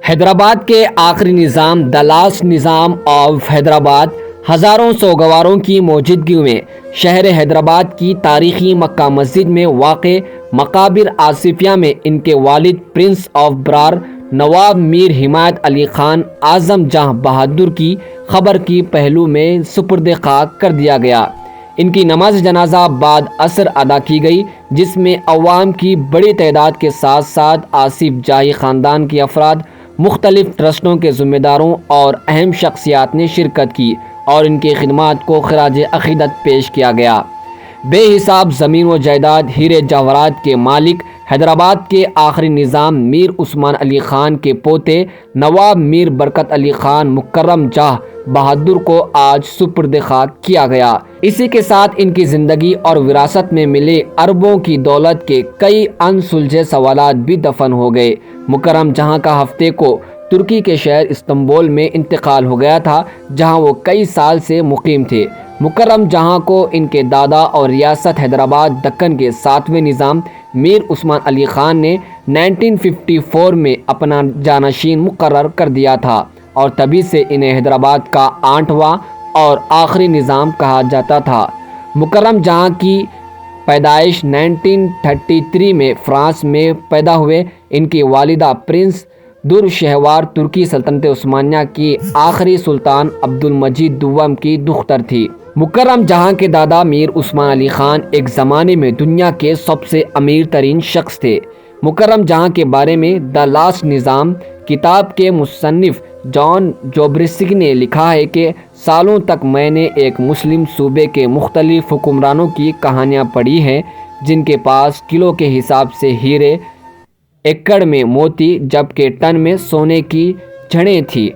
حیدرآباد کے آخری نظام دی لاسٹ نظام آف حیدرآباد ہزاروں سوگواروں کی موجودگی میں شہر حیدرآباد کی تاریخی مکہ مسجد میں واقع مقابر آصفیہ میں ان کے والد پرنس آف برار نواب میر حمایت علی خان اعظم جاں بہادر کی قبر کی پہلو میں سپرد خاک کر دیا گیا۔ ان کی نماز جنازہ بعد عصر ادا کی گئی، جس میں عوام کی بڑی تعداد کے ساتھ ساتھ آصف جاہی خاندان کے افراد، مختلف ٹرسٹوں کے ذمہ داروں اور اہم شخصیات نے شرکت کی اور ان کی خدمات کو خراج عقیدت پیش کیا گیا۔ بے حساب زمین و جائیداد، ہیرے جواہرات کے مالک حیدرآباد کے آخری نظام میر عثمان علی خان کے پوتے نواب میر برکت علی خان مکرم جاہ بہادر کو آج سپرد خاک کیا گیا۔ اسی کے ساتھ ان کی زندگی اور وراثت میں ملے اربوں کی دولت کے کئی انسلجھے سوالات بھی دفن ہو گئے۔ مکرم جہاں کا ہفتے کو ترکی کے شہر استنبول میں انتقال ہو گیا تھا، جہاں وہ کئی سال سے مقیم تھے۔ مکرم جہاں کو ان کے دادا اور ریاست حیدرآباد دکن کے 7ویں نظام میر عثمان علی خان نے 1954 میں اپنا جانشین مقرر کر دیا تھا، اور تبھی سے انہیں حیدرآباد کا 8واں اور آخری نظام کہا جاتا تھا۔ مکرم جہاں کی پیدائش 1933 میں فرانس میں پیدا ہوئے۔ ان کی والدہ پرنس در شہوار ترکی سلطنت عثمانیہ کی آخری سلطان عبدالمجید دوم کی دختر تھی۔ مکرم جہاں کے دادا میر عثمان علی خان ایک زمانے میں دنیا کے سب سے امیر ترین شخص تھے۔ مکرم جہاں کے بارے میں دی لاسٹ نظام کتاب کے مصنف جان جوبرسکی نے لکھا ہے کہ سالوں تک میں نے ایک مسلم صوبے کے مختلف حکمرانوں کی کہانیاں پڑھی ہیں، جن کے پاس کلو کے حساب سے ہیرے، ایکڑ میں موتی، جبکہ ٹن میں سونے کی جھڑیں تھیں۔